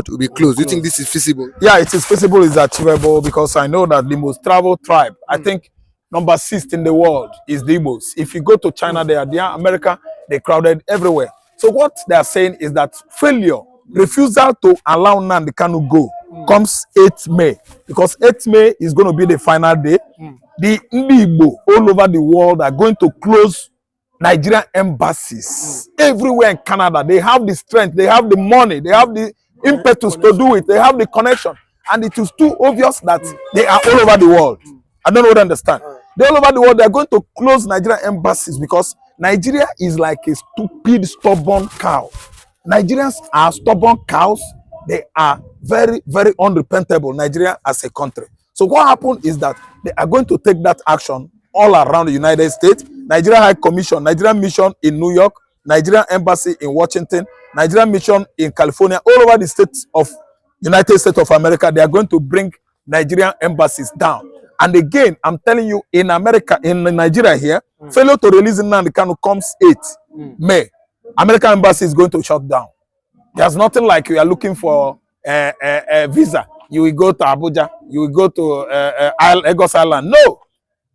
world will be closed. Do you think this is feasible? Yeah, it is feasible, it's achievable, because I know that the most traveled tribe, I think number 6 in the world is the Igbos. If you go to China, they are there. America, they crowded everywhere. So what they are saying is that failure, refusal to allow Nnamdi Kanu go comes 8th May, because 8th May is going to be the final day. The Igbo all over the world are going to close Nigerian embassies everywhere in Canada. They have the strength, they have the money, they have the impetus to do it, they have the connection, and it is too obvious that they are all over the world. I don't know what to understand. They're all over the world. They're going to close Nigerian embassies because Nigeria is like a stupid, stubborn cow. Nigerians are stubborn cows. They are very, very unrepentable, Nigeria as a country. So what happened is that they are going to take that action all around the United States. Nigeria High Commission, Nigerian Mission in New York, Nigerian Embassy in Washington, Nigerian Mission in California, all over the states of United States of America. They are going to bring Nigerian embassies down. And again, I'm telling you, in America, in Nigeria here, failure to release Nnamdi Kanu comes 8th May. American embassy is going to shut down. There's nothing like you are looking for a visa. You will go to Abuja. You will go to Lagos Island. No.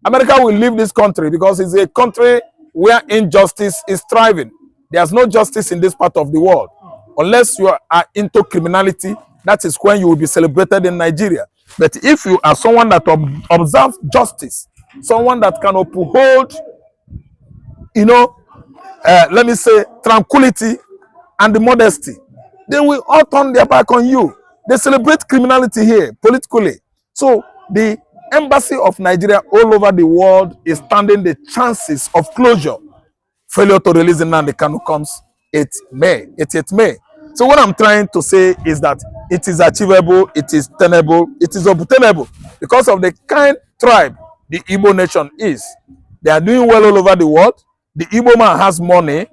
America will leave this country because it's a country where injustice is thriving. There's no justice in this part of the world. Unless you are into criminality, that is when you will be celebrated in Nigeria. But if you are someone that observes justice, someone that can uphold, you know, let me say, tranquility and the modesty, they will all turn their back on you. They celebrate criminality here, politically. So the embassy of Nigeria all over the world is standing the chances of closure. Failure to release Nnamdi Kanu comes 8th May. So what I'm trying to say is that it is achievable, it is tenable, it is obtainable because of the kind tribe the Igbo nation is. They are doing well all over the world. The Igbo man has money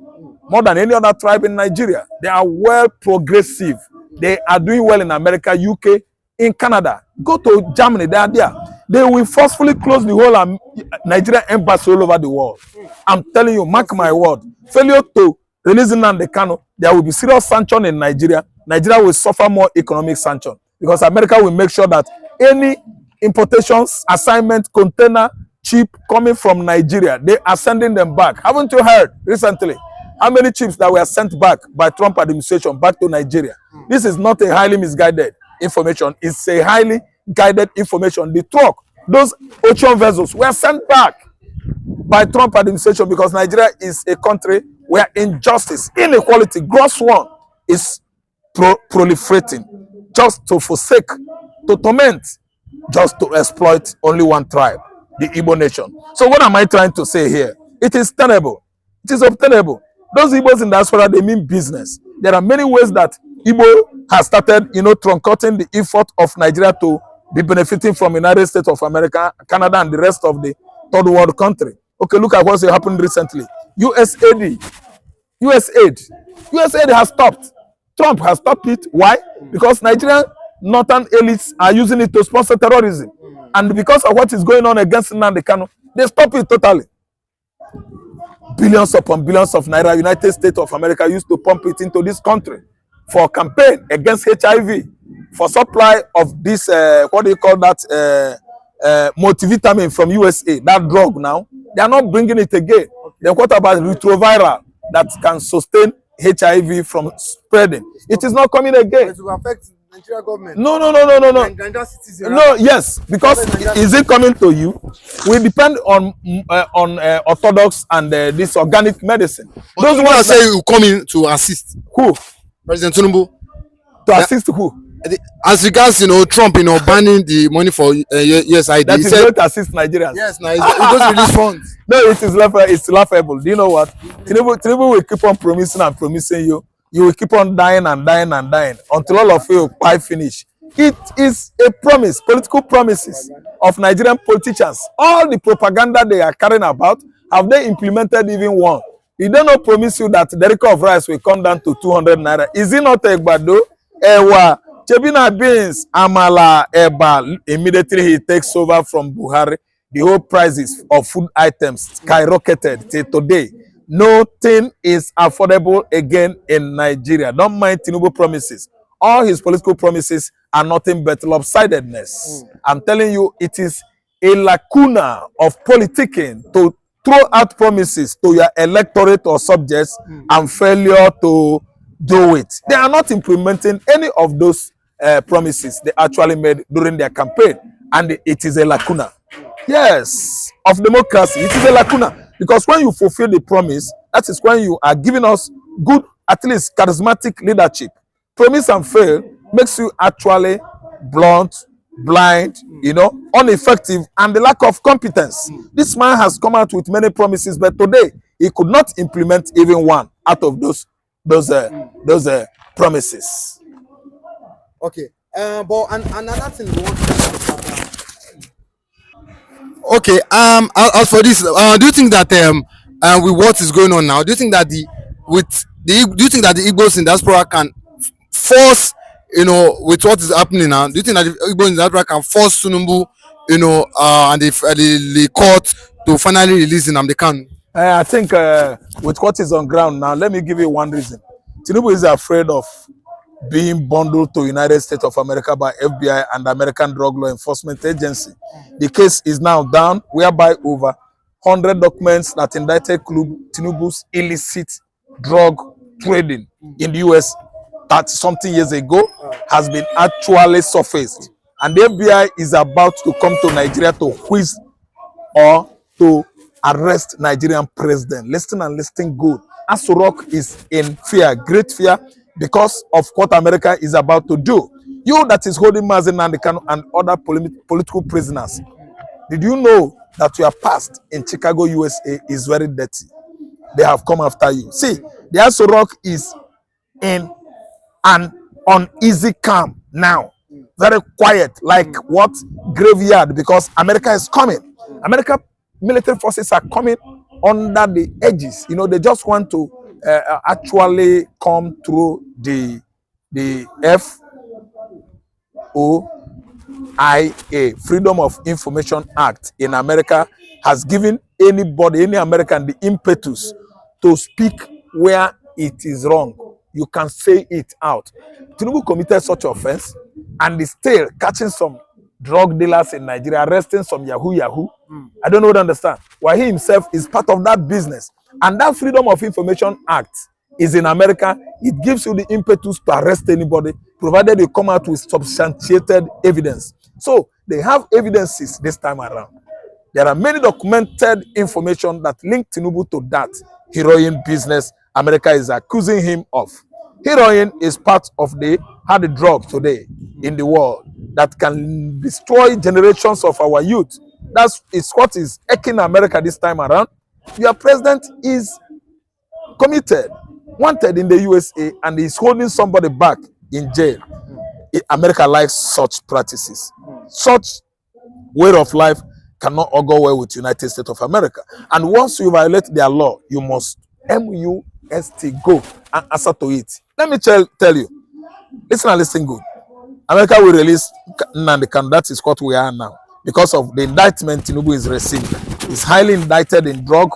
more than any other tribe in Nigeria. They are well progressive. They are doing well in America, UK, in Canada. Go to Germany, they are there. They will forcefully close the whole Nigerian embassy all over the world. I'm telling you, mark my word. Failure to release Nnamdi Kanu, there will be serious sanction in Nigeria. Nigeria will suffer more economic sanction because America will make sure that any importations, assignment, container, chip coming from Nigeria, they are sending them back. Haven't you heard recently how many chips that were sent back by Trump administration back to Nigeria? This is not a highly misguided information. It's a highly guided information. The truck, those ocean vessels were sent back by Trump administration because Nigeria is a country where injustice, inequality, gross one is proliferating just to forsake, to torment, just to exploit only one tribe, the Igbo nation. So what am I trying to say here? It is tenable. It is obtainable. Those Igbos in diaspora, they mean business. There are many ways that Igbo has started, you know, truncating the effort of Nigeria to be benefiting from United States of America, Canada, and the rest of the third world country. Okay, look at what's happened recently. USAID has stopped. Trump has stopped it. Why? Because Nigerian northern elites are using it to sponsor terrorism. And because of what is going on against Nnamdi Kanu, they stop it totally. Billions upon billions of naira, United States of America used to pump it into this country for campaign against HIV, for supply of this, what do you call that, multivitamin from USA, that drug now. They are not bringing it again. Then what about retroviral that can sustain HIV from spreading? It is not coming again. It will affect Nigerian government. No. Nigerian citizens. No, yes, because is it coming to you? We depend on orthodox and this organic medicine. But those ones say you come in to assist. Who? President Tinubu. To assist who? As regards, you know, Trump, you know, banning the money for USAID. That is going to assist Nigerians. Yes, now it goes to release funds. No, it's laughable. Do you know what? Tinubu will keep on promising and promising you. You will keep on dying and dying and dying until all of you quite finish. It is a promise, political promises of Nigerian politicians. All the propaganda they are carrying about, have they implemented even one? They don't know promise you that the record of rice will come down to 200 naira. Is it not a gbado? Ewa. Chebina beans, amala, eba. Immediately he takes over from Buhari. The whole prices of food items skyrocketed till today. Nothing is affordable again in Nigeria. Don't mind Tinubu promises. all his political promises are nothing but lopsidedness. I'm telling you, it is a lacuna of politicking to throw out promises to your electorate or subjects and failure to do it. They are not implementing any of those promises they actually made during their campaign, and it is a lacuna. Yes, of democracy, it is a lacuna, because when you fulfill the promise, that is when you are giving us good, at least charismatic leadership. Promise and fail makes you actually blunt, blind, ineffective, and the lack of competence. This man has come out with many promises, but today he could not implement even one out of those promises. Okay. But another thing we want to talk about. Okay. As for this, do you think that with what is going on now, do you think that do you think that the Igbos in diaspora can force, with what is happening now, do you think that the Igbos in diaspora can force Tinubu, and the court to finally release Nnamdi Kanu? I think with what is on ground now, let me give you one reason. Tinubu is afraid of being bundled to United States of America by FBI and American Drug Law Enforcement Agency. The case is now down, whereby over 100 documents that indicted Tinubu's illicit drug trading in the US 30-something years ago has been actually surfaced. And the FBI is about to come to Nigeria to whiz or to arrest Nigerian president. Listen and listen good. Asurok is in fear, great fear, because of what America is about to do. You that is holding Mazen and other political prisoners, did you know that your past in Chicago, USA is very dirty? They have come after you. See, the Asurok is in an uneasy calm now. Very quiet, like what? Graveyard, because America is coming. America military forces are coming under the edges. They just want to actually come through the FOIA, Freedom of Information Act in America, has given anybody, any American, the impetus to speak where it is wrong. You can say it out. Tinubu committed such offense and is still catching some drug dealers in Nigeria, arresting some yahoo. I don't know what to understand. Why he himself is part of that business. And that Freedom of Information Act is in America. It gives you the impetus to arrest anybody, provided you come out with substantiated evidence. So they have evidences this time around. There are many documented information that link Tinubu to that heroin business America is accusing him of. Heroin is part of the hard drug today in the world that can destroy generations of our youth. That is what is aching America this time around. Your president is committed, wanted in the USA, and is holding somebody back in jail. America likes such practices. Such way of life cannot all go well with United States of America. And once you violate their law, you must MUST go and answer to it. Let me tell you. Listen and listen good. America will release Nnamdi Kanu. That is what we are now. Because of the indictment Tinubu is receiving. He's highly indicted in drug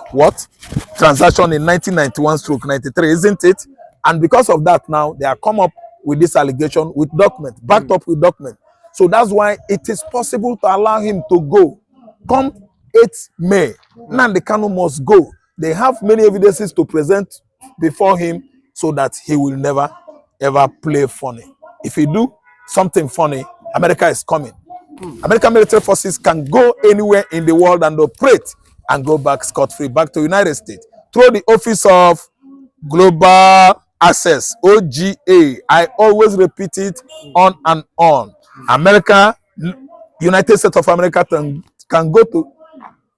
transaction in 1991-93, isn't it? And because of that now, they are come up with this allegation with document, backed up with document. So that's why it is possible to allow him to go. Come 8th May, Nnamdi Kanu must go. They have many evidences to present before him so that he will never, ever play funny. If he do something funny, America is coming. American military forces can go anywhere in the world and operate and go back scot-free, back to United States. Through the Office of Global Access, OGA, I always repeat it on and on. America, United States of America can go to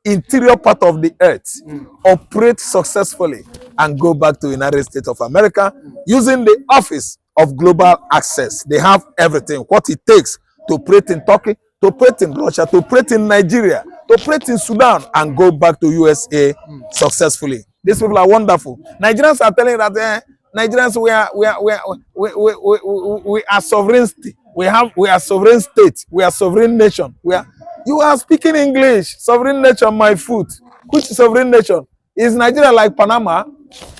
interior part of the earth, operate successfully, and go back to United States of America using the Office of Global Access. They have everything, what it takes to operate in Turkey, to operate in Russia, to operate in Nigeria, to operate in Sudan, and go back to USA successfully. These people are wonderful. Nigerians are telling that Nigerians, we are sovereign state. We are sovereign state. We are sovereign nation. You are speaking English. Sovereign nation, my foot. Which sovereign nation? Is Nigeria like Panama?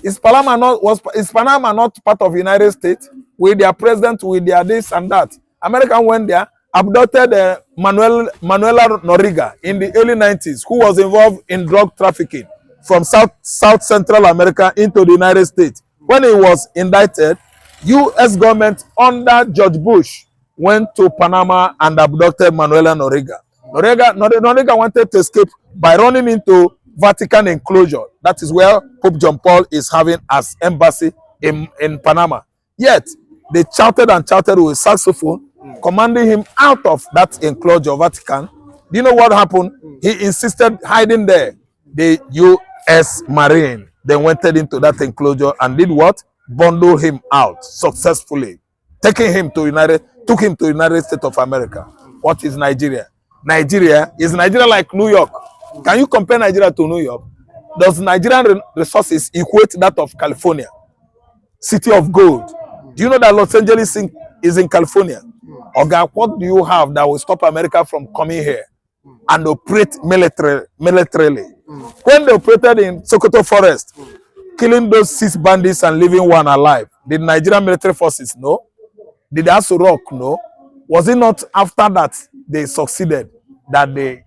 Is Panama not part of United States? with their president, with their this and that. America went there, abducted Manuela Noriega in the early 90s, who was involved in drug trafficking from South Central America into the United States. When he was indicted, U.S. government under George Bush went to Panama and abducted Manuela Noriega. Noriega wanted to escape by running into Vatican enclosure. That is where Pope John Paul is having as embassy in Panama. Yet, they shouted and shouted with saxophone, commanding him out of that enclosure, Vatican. Do you know what happened? He insisted hiding there. The U.S. Marine then went into that enclosure and did what? Bundle him out successfully, took him to United States of America. What is Nigeria? Is Nigeria like New York? Can you compare Nigeria to New York? Does Nigerian resources equate that of California? City of gold. Do you know that Los Angeles is in California? Oga, what do you have that will stop America from coming here and operate militarily? When they operated in Sokoto Forest, killing those 6 bandits and leaving 1 alive, did Nigerian military forces know? Did Aso Rock know? Was it not after that they succeeded that the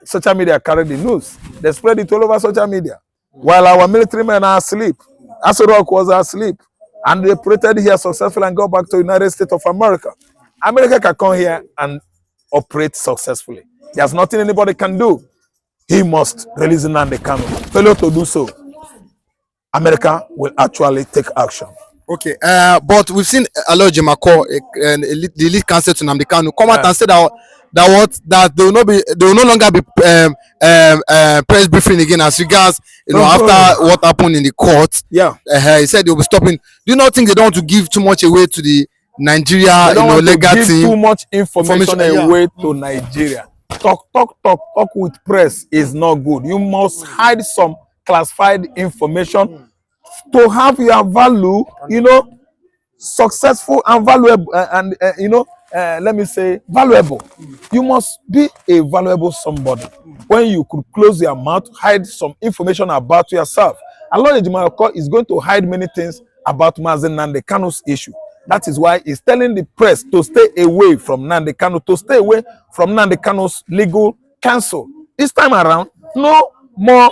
social media carried the news? They spread it all over social media. While our military men are asleep, Aso Rock was asleep, and they operated here successfully and go back to the United States of America. America can come here and operate successfully. There's nothing anybody can do. He must release Nnamdi Kanu. Failure to do so, America will actually take action. Okay, but we've seen Alledgely the elite counsel to Nnamdi Kanu come out and say that they will no longer be press briefing again as regards after what happened in the court. He said they will be stopping. Do you not think they don't want to give too much away to the Nigeria legal team? Give too much information away to Nigeria. Talk with press is not good. You must hide some classified information to have your value, successful and valuable, let me say valuable. You must be a valuable somebody. When you could close your mouth, hide some information about yourself. Alledgely is going to hide many things about Nnamdi Kanu's issue. That is why he's telling the press to stay away from Nnamdi Kanu, to stay away from Nnamdi Kanu's legal counsel. This time around, no more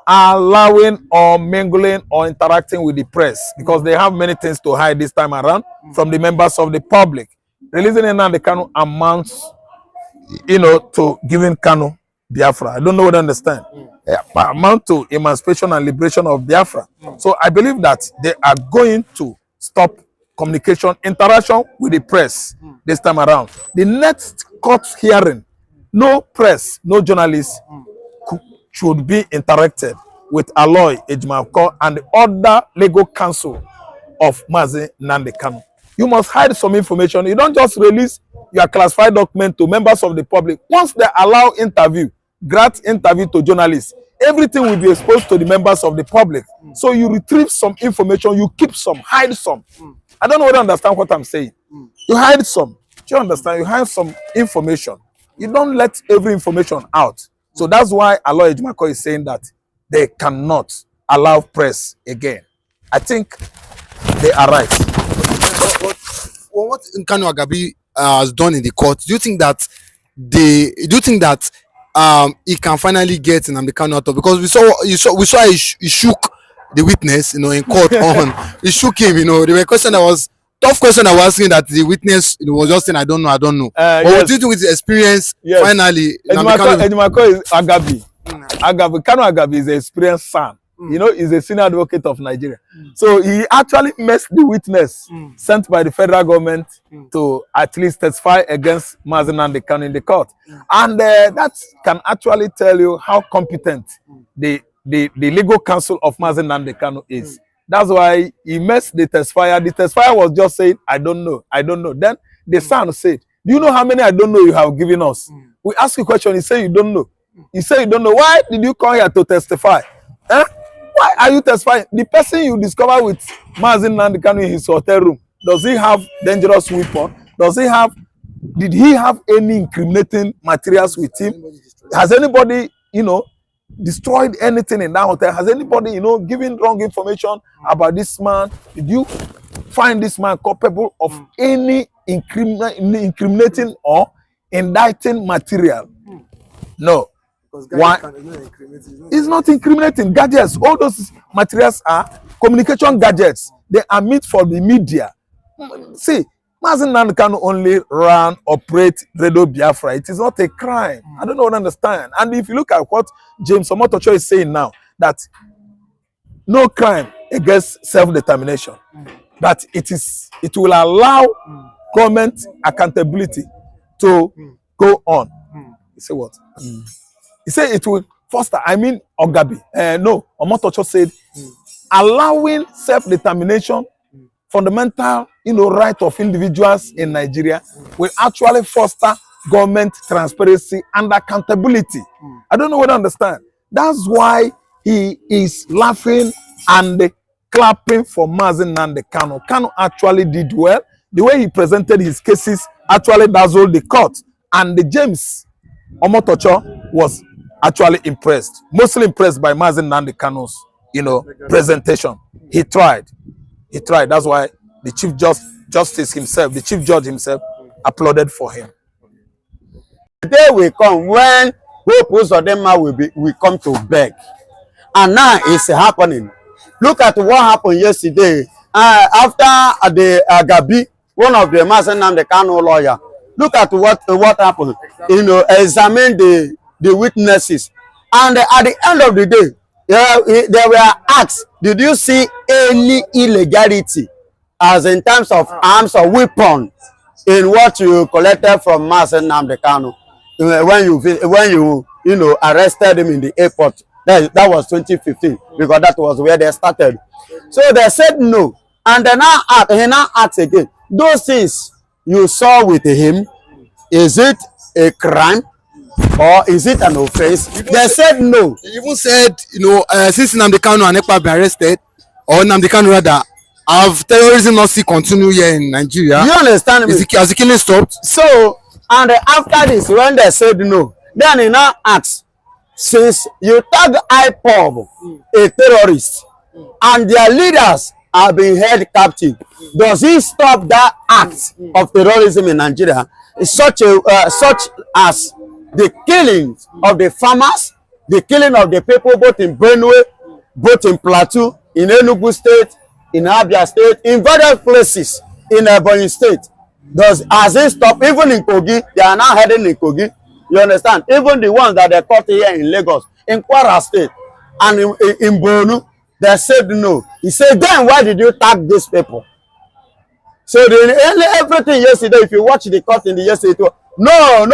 allowing or mingling or interacting with the press, because they have many things to hide this time around from the members of the public. Releasing Nnamdi Kanu amounts, to giving Kanu Biafra. I don't know what to understand. Amount to emancipation and liberation of Biafra. So I believe that they are going to stop communication, interaction with the press this time around. The next court hearing, no press, no journalists should be interacted with Alledgely and the other legal counsel of Nnamdi Kanu. You must hide some information. You don't just release your classified document to members of the public. Once they allow grant interview to journalists, everything will be exposed to the members of the public. So you retrieve some information, you keep some, hide some. I don't know whether you understand what I'm saying. You hide some. Do you understand? You hide some information. You don't let every information out. So that's why Alledgely is saying that they cannot allow press again. I think they are right. What Kanu Agabi has done in the court, do you think that he can finally get Nnamdi Kanu out of, because we saw he shook the witness, in court on. He shook him, there were tough question I was asking that the witness was just saying, I don't know. But what do you think with the experience, finally? Alledgely is Agabi. Kanu Agabi is an experienced son. He's a senior advocate of Nigeria. So he actually messed the witness sent by the federal government to at least testify against Nnamdi Kanu in the court. And that can actually tell you how competent the legal counsel of Nnamdi Kanu is. That's why he messed the testifier. The testifier was just saying, I don't know. Then the son said, do you know how many I don't know you have given us? We ask you a question, he said you don't know. He said you don't know. Why did you come here to testify? Why are you testifying? The person you discover with Nnamdi Kanu in his hotel room, does he have dangerous weapon? Did he have any incriminating materials with him? Has anybody, destroyed anything in that hotel? Has anybody, given wrong information about this man? Did you find this man culpable of any incriminating or indicting material. No. Why? It's not incriminating. Gadgets, all those materials are communication gadgets. They are meant for the media. See, Mazen Nnamdi Kanu only operate Radio Biafra. It is not a crime. I don't know what I understand. And if you look at what James Omotocho is saying now, that no crime against self-determination, that it will allow government accountability to go on. You say what? He said it will foster, I mean Ogabi. No, Omotocho said allowing self-determination, fundamental, right of individuals in Nigeria will actually foster government transparency and accountability. I don't know what I understand. That's why he is laughing and clapping for Mazen Nnamdi Kanu. Kanu actually did well. The way he presented his cases actually dazzled the court. And the James Omotocho was actually impressed, mostly impressed by Mazen Nnamdi Kanu's, presentation. He tried. That's why the Chief Justice himself, the Chief Judge himself, applauded for him. The day will come when Hope Uzodinma will come to beg, and now it's happening. Look at what happened yesterday after the Gabi, one of the Mazen Nnamdi Kanu lawyer. Look at what happened. Examine the witnesses, and at the end of the day, they were asked, did you see any illegality as in terms of arms or weapons in what you collected from Mazen Nnamdi Kanu when you arrested him in the airport? That was 2015, because that was where they started. So they said no, and then he now asked again, those things you saw with him, is it a crime or is it an offense? They said no. He even said, since Nnamdi Kanu and Ekpa been arrested, or Nnamdi Kanu rather, have terrorism not still continue here in Nigeria? You understand me? Has the killing stopped? So, and after this, when they said no, then he now asked, since you tag IPOB a terrorist, and their leaders are being held captive, does he stop that act of terrorism in Nigeria? Such as the killing of the farmers, the killing of the people both in Benue, both in Plateau, in Enugu State, in Abia State, in various places in Ebonyi State. Has it stopped? Even in Kogi, they are now heading in Kogi. You understand? Even the ones that they caught here in Lagos, in Kwara State, and in Borno, they said no. He said, then why did you tag these people? So everything yesterday, if you watch the court in the yesterday, no,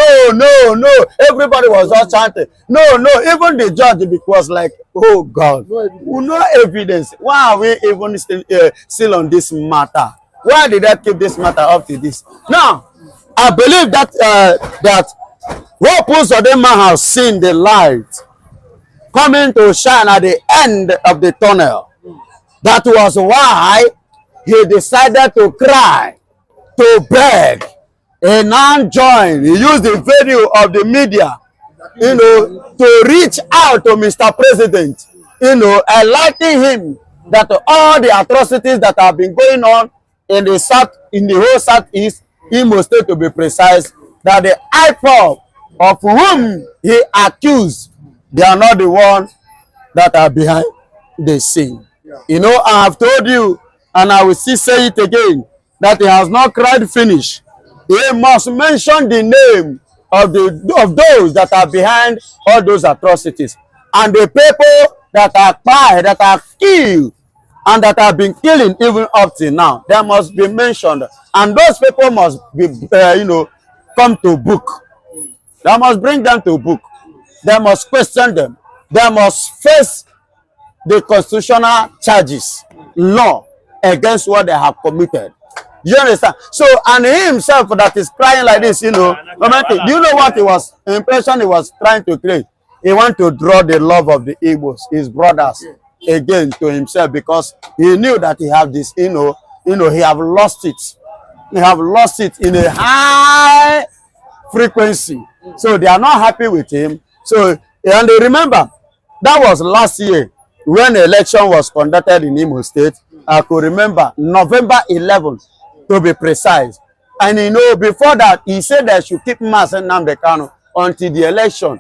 everybody was all chanting. No, even the judge was like, oh God, no evidence. Why are we even still on this matter? Why did I keep this matter up to this? Now, I believe that that Hope Uzodinma has seen the light coming to shine at the end of the tunnel. That was why he decided to cry, to beg. He now joined. He used the video of the media, to reach out to Mr. President, enlightening him that all the atrocities that have been going on in the whole Southeast, Imo State to be precise, that the IPOB of whom he accused, they are not the ones that are behind the scene. I have told you, and I will still say it again, that he has not cried finish. He must mention the name of those that are behind all those atrocities, and the people that are killed, and that have been killing even up till now. They must be mentioned, and those people must be, come to book. They must bring them to book. They must question them. They must face the constitutional charges, law against what they have committed. You understand? So, and he himself that is crying like this, do you know what impression he was trying to create? He wanted to draw the love of the Igbos, his brothers, again to himself, because he knew that he have this, he have lost it. He have lost it in a high frequency. So they are not happy with him. So, and remember, that was last year when the election was conducted in Imo State, I could remember, November 11th, to be precise. And you know, before that, he said they should keep Mazi Nnamdi Kanu until the election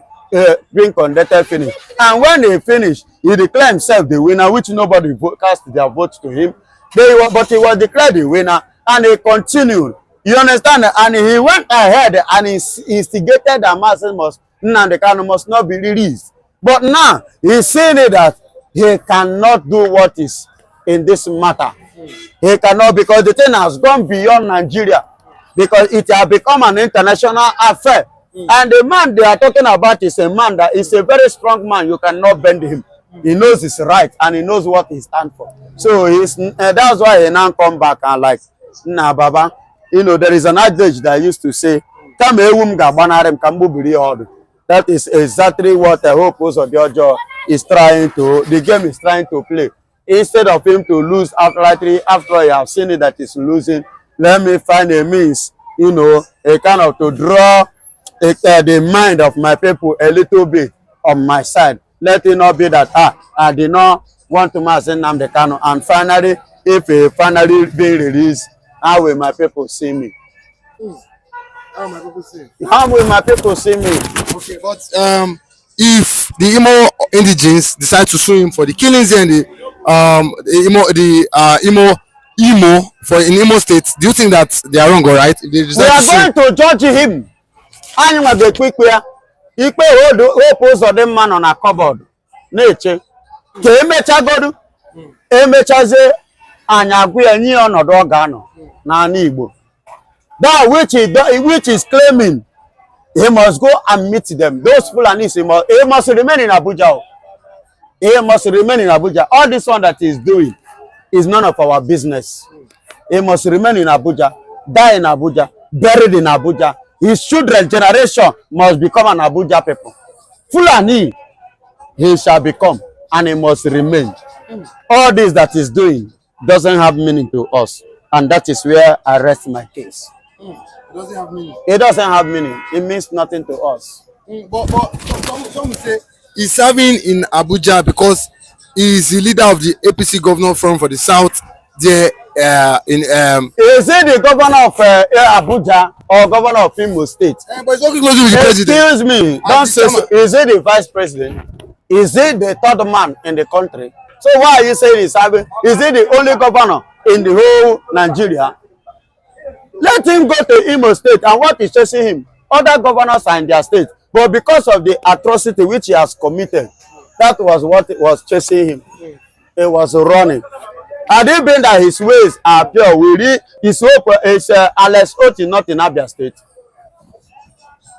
being conducted finish. And when they finish, he declared himself the winner, which nobody cast their votes to him. But he was declared the winner, and he continued. You understand? And he went ahead and instigated that Mazi Nnamdi Kanu must not be released. But now he's saying that he cannot do what is in this matter. He cannot, because the thing has gone beyond Nigeria, because it has become an international affair. And the man they are talking about is a man that is a very strong man. You cannot bend him. He knows his right and he knows what he stands for. So that's why he now come back and like, nah, Baba. You know, there is an adage that used to say, that is exactly what I hope Uzodinma is trying to, the game is trying to play. Instead of him to lose after you have seen it that he's losing, let me find a means, you know, a kind of to draw the mind of my people a little bit on my side. Let it not be that I did not want to Mazi Nnamdi Kanu, and finally, if he finally be released, how will my people see me? How will my people see? How will my people see me? Okay, but if the Imo indigenes decide to sue him for the killings and the Imo for in Imo State, do you think that they are wrong or right? If they We are going to judge him. Anyị nwa ga-ekpe ikpe ya. Ikpe hope Uzodinma nọ na cupboard na-eche ka emechagodu emechazie anyị agwụ ya nye ọnọdụ ọ ga-anọ n'ala Igbo. That which is claiming he must go and meet them. Those Fulanis, he must remain in Abuja. He must remain in Abuja. All this one that he is doing is none of our business. He must remain in Abuja, die in Abuja, buried in Abuja. His children generation must become an Abuja people. Fulani, he shall become, and he must remain. All this that he's doing doesn't have meaning to us, and that is where I rest my case. It doesn't have meaning. It doesn't have meaning. It means nothing to us. But some will say he's serving in Abuja because he's the leader of the APC governor forum for the South. There, Is it the governor of Abuja or governor of Imo State? but he's working closely with the president. Excuse me, don't say so. Is it the vice president? Is it the third man in the country? So why are you saying he's serving? Is it the only governor in the whole Nigeria? Let him go to Imo State, and what is chasing him? Other governors are in their state, but because of the atrocity which he has committed, that was what was chasing him. He was running. Had it been that his ways are pure, his hope is Alledgely not in Abia State.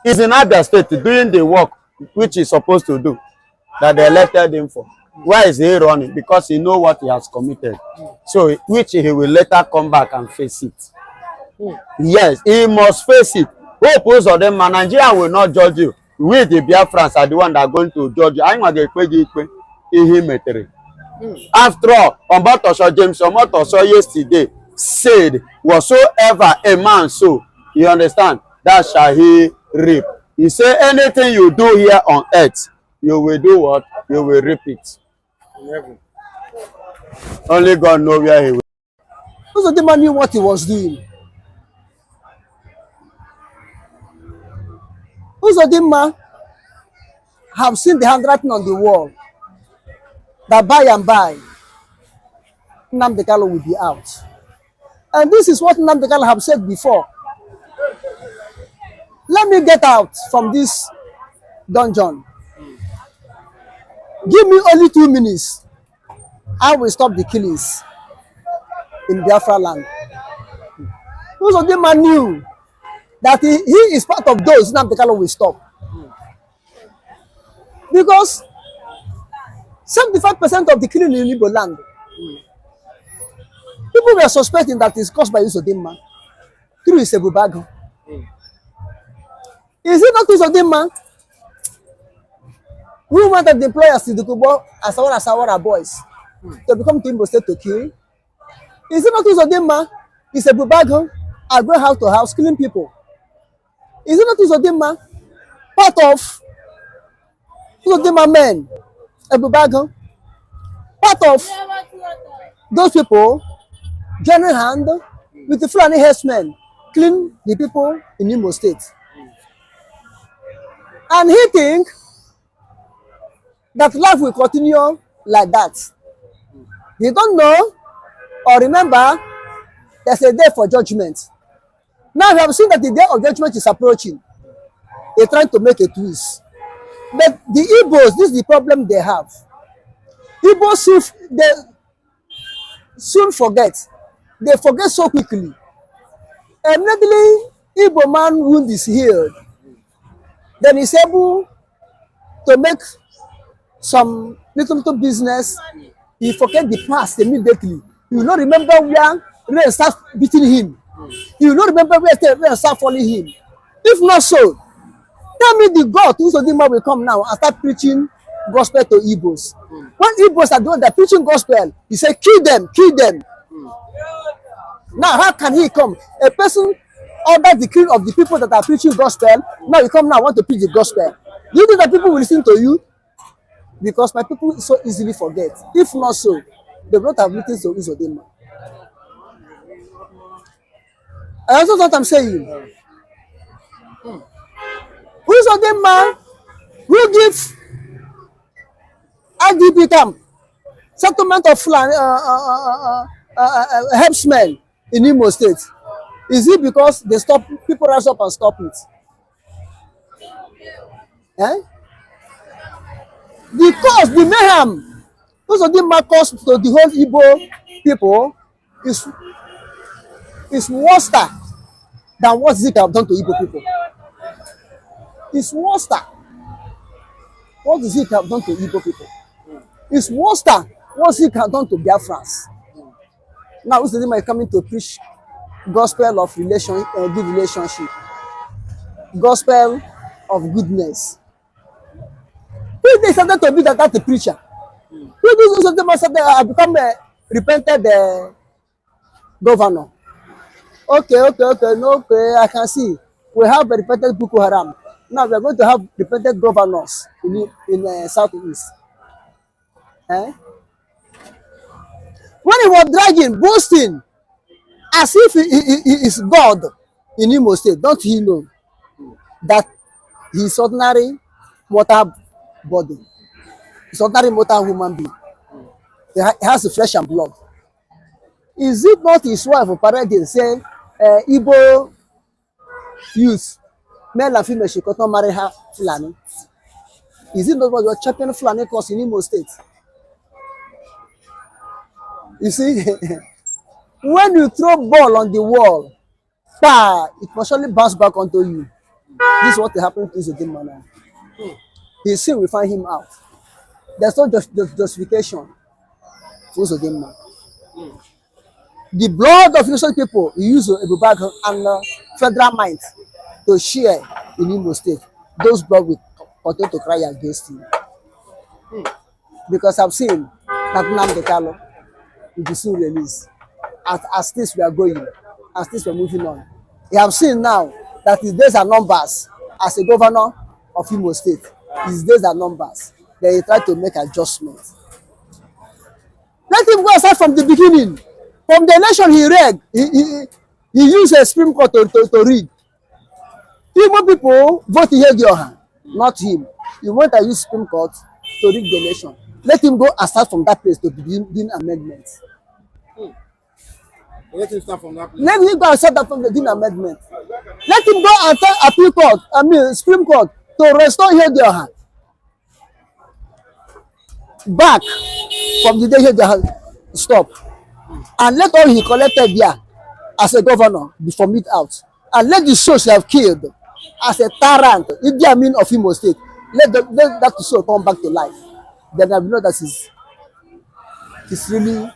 He's in Abia State doing the work which he's supposed to do, that they elected him for. Why is he running? Because he knows what he has committed. So, which he will later come back and face it. Yes, he must face it. Hope Uzodinma, Nigeria will not judge you. We, the Biafrans, are the one that are going to judge you. I'm going to after all, Ombotosho James Ombotosho yesterday said, whatsoever a man sow, you understand, that shall he reap. He said, anything you do here on earth, you will do what? You will reap it. Only God knows where he will. Uzodinma knew what he was doing. Uzodinma have seen the handwriting on the wall that by and by Nnamdi Kanu will be out. And this is what Nnamdi Kanu have said before. Let me get out from this dungeon. Give me only 2 minutes. I will stop the killings in Biafra land. Uzodinma knew that he is part of those Nnamdi Kanu will stop. Because 75% of the killing in Igbo land, people were suspecting that it's caused by Uzodinma through his Ebubago. Is it not Uzodinma who wanted the employers to Dukubo as Asawara boys to become Timbo State to kill? Is it not Uzodinma? It's Ebubago and going house to house killing people. Is it not Uzodinma part of Uzodinma men? Ebubago, part of those people joining hand with the Fulani herdsmen clean the people in Imo State. And he think that life will continue like that. He don't know or remember there's a day for judgment. Now we have seen that the day of judgment is approaching. They're trying to make a twist. But the Igbos, this is the problem they have. Igbos, they soon forget. They forget so quickly. Immediately, Igbo man wound is healed. Then he's able to make some little business. He forget the past immediately. He will not remember where rain start beating him. He will not remember where rain start falling him. If not so, tell me the God Uzodinma will come now and start preaching gospel to Igbos. When Igbos are doing that preaching gospel, he say, kill them, kill them. Now, how can he come? A person under the king of the people that are preaching gospel, now you come now want to preach the gospel. Do you think that people will listen to you? Because my people so easily forget. If not so, they will not have listened to Uzodinma. I also what I'm saying. Uzodinma will give IDP camp settlement of herdsmen in Imo State. Is it because they stop people rise up and stop it? Eh? Because the mayhem Uzodinma caused to the whole Igbo people is worse than what Zika have done to Igbo people. It's worse than what Zika have done to Igbo people. It's worse than what Zika have done to Biafrans. Now Uzodinma is coming to preach gospel of good relationship, gospel of goodness. Who decided to be that the preacher? Who decided to become a repented governor? Okay, I can see. We have a repented Boko Haram. Now we are going to have repented governors in Southeast. Eh? When he was dragging, boasting, as if he is God in Imo State, don't he know that he is ordinary mortal body? He's ordinary mortal human being. He has the flesh and blood. Is it not his wife who paraded say, Igbo youth, male and female, she could not marry her Fulani? Is it not what you're champion Fulani cause in Imo State? You see, when you throw ball on the wall, it must surely bounce back onto you. This is what happened to Uzodinma now. His sin will find him out. There's no justification for Uzodinma. The blood of innocent people, he used Ebruptly and federal might to share in Imo State. Those blood will continue to cry against him. Because I've seen that Nnamdi Kanu will be soon released. As this we are going, as this we are moving on. You have seen now that his days are numbers as a governor of Imo State. His days are numbers. Then he tried to make adjustments. Let him go aside from the beginning. From the election he read, he used a Supreme Court to read. Igbo people vote Ilegal, not him. He went and used Supreme Court to read the election. Let him go aside from that place to begin amendments. Let him start from that place. Let him go and set that from the Dean Amendment. Let him go and tell Appeal Court, Supreme Court, to restore Ilegal back from the day Ilegal stop. And let all he collected there as a governor be formed out. And let the souls he have killed as a tyrant, Idi Amin of Imo State, let that soul come back to life. Then I know that is really